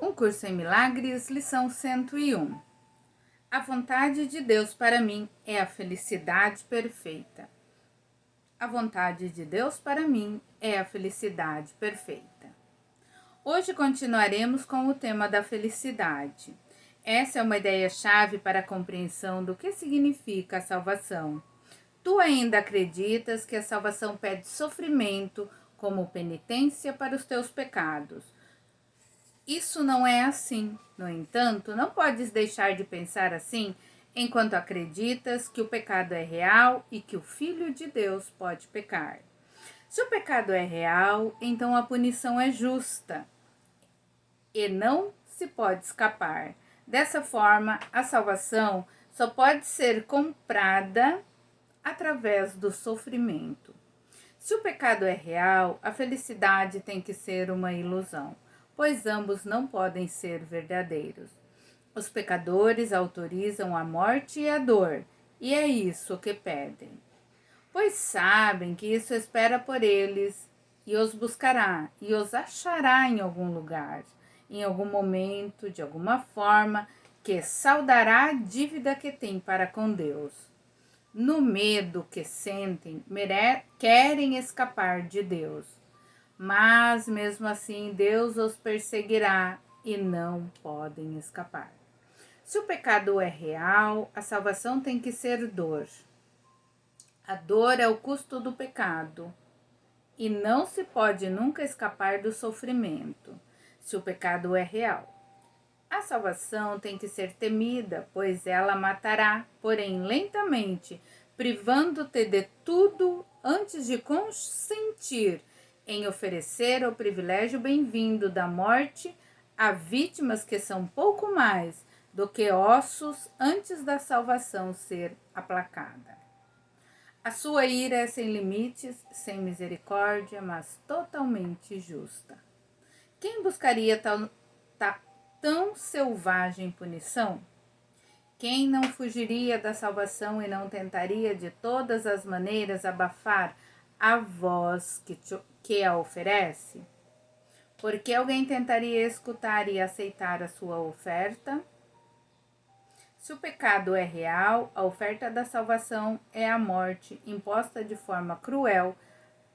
Um Curso em Milagres, lição 101. A vontade de Deus para mim é a felicidade perfeita. A vontade de Deus para mim é a felicidade perfeita. Hoje continuaremos com o tema da felicidade. Essa é uma ideia-chave para a compreensão do que significa a salvação. Tu ainda acreditas que a salvação pede sofrimento como penitência para os teus pecados. Isso não é assim. No entanto, não podes deixar de pensar assim enquanto acreditas que o pecado é real e que o Filho de Deus pode pecar. Se o pecado é real, então a punição é justa e não se pode escapar. Dessa forma, a salvação só pode ser comprada através do sofrimento. Se o pecado é real, a felicidade tem que ser uma ilusão, pois ambos não podem ser verdadeiros. Os pecadores autorizam a morte e a dor, e é isso que pedem. Pois sabem que isso espera por eles, e os buscará, e os achará em algum lugar, em algum momento, de alguma forma, que saudará a dívida que tem para com Deus. No medo que sentem, querem escapar de Deus. Mas, mesmo assim, Deus os perseguirá e não podem escapar. Se o pecado é real, a salvação tem que ser dor. A dor é o custo do pecado e não se pode nunca escapar do sofrimento, se o pecado é real. A salvação tem que ser temida, pois ela matará, porém lentamente, privando-te de tudo antes de consentir em oferecer o privilégio bem-vindo da morte a vítimas que são pouco mais do que ossos antes da salvação ser aplacada. A sua ira é sem limites, sem misericórdia, mas totalmente justa. Quem buscaria tão selvagem punição? Quem não fugiria da salvação e não tentaria de todas as maneiras abafar a voz que a oferece? Porque alguém tentaria escutar e aceitar a sua oferta? Se o pecado é real, a oferta da salvação é a morte imposta de forma cruel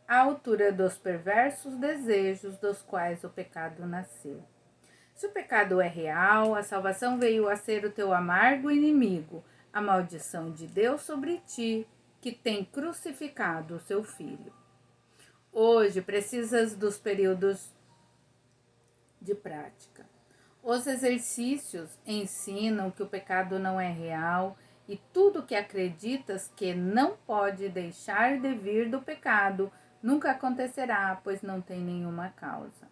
à altura dos perversos desejos dos quais o pecado nasceu. Se o pecado é real, a salvação veio a ser o teu amargo inimigo, a maldição de Deus sobre ti, que tem crucificado o seu filho. Hoje precisas dos períodos de prática. Os exercícios ensinam que o pecado não é real e tudo que acreditas que não pode deixar de vir do pecado nunca acontecerá, pois não tem nenhuma causa.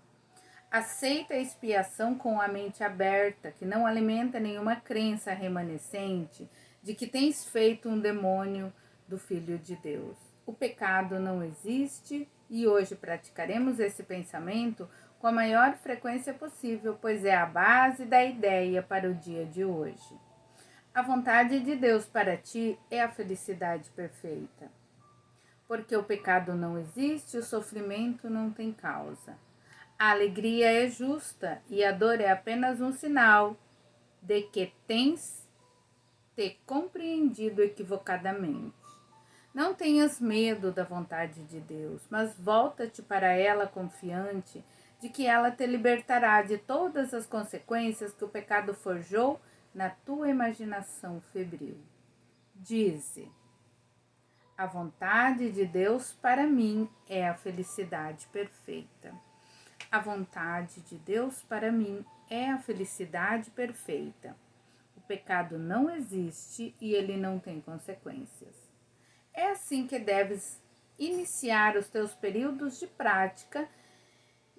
Aceita a expiação com a mente aberta, que não alimenta nenhuma crença remanescente de que tens feito um demônio do Filho de Deus. O pecado não existe e hoje praticaremos esse pensamento com a maior frequência possível, pois é a base da ideia para o dia de hoje. A vontade de Deus para ti é a felicidade perfeita. Porque o pecado não existe, o sofrimento não tem causa. A alegria é justa e a dor é apenas um sinal de que tens te compreendido equivocadamente. Não tenhas medo da vontade de Deus, mas volta-te para ela confiante de que ela te libertará de todas as consequências que o pecado forjou na tua imaginação febril. Dize: a vontade de Deus para mim é a felicidade perfeita. A vontade de Deus para mim é a felicidade perfeita. O pecado não existe e ele não tem consequências. É assim que deves iniciar os teus períodos de prática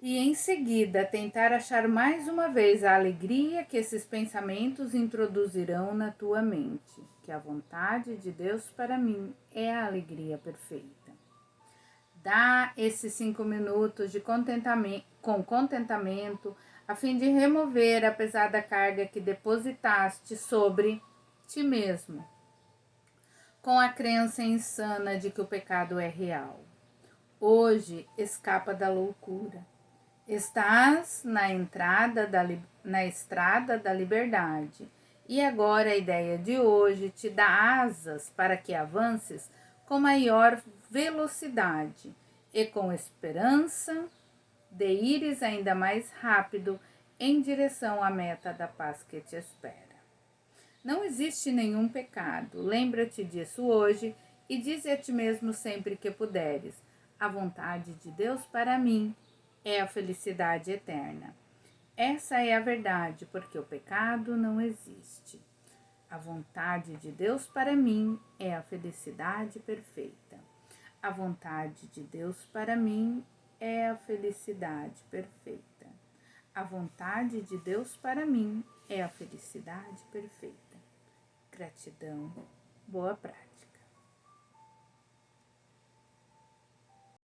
e em seguida tentar achar mais uma vez a alegria que esses pensamentos introduzirão na tua mente, que a vontade de Deus para mim é a alegria perfeita. Dá esses 5 minutos de contentamento a fim de remover a pesada carga que depositaste sobre ti mesmo, com a crença insana de que o pecado é real. Hoje escapa da loucura. Estás na estrada da liberdade, e agora a ideia de hoje te dá asas para que avances com maior velocidade e com esperança de ires ainda mais rápido em direção à meta da paz que te espera. Não existe nenhum pecado, lembra-te disso hoje e dize a ti mesmo sempre que puderes: a vontade de Deus para mim é a felicidade eterna. Essa é a verdade, porque o pecado não existe. A vontade de Deus para mim é a felicidade perfeita. A vontade de Deus para mim é a felicidade perfeita. A vontade de Deus para mim é a felicidade perfeita. Gratidão. Boa prática.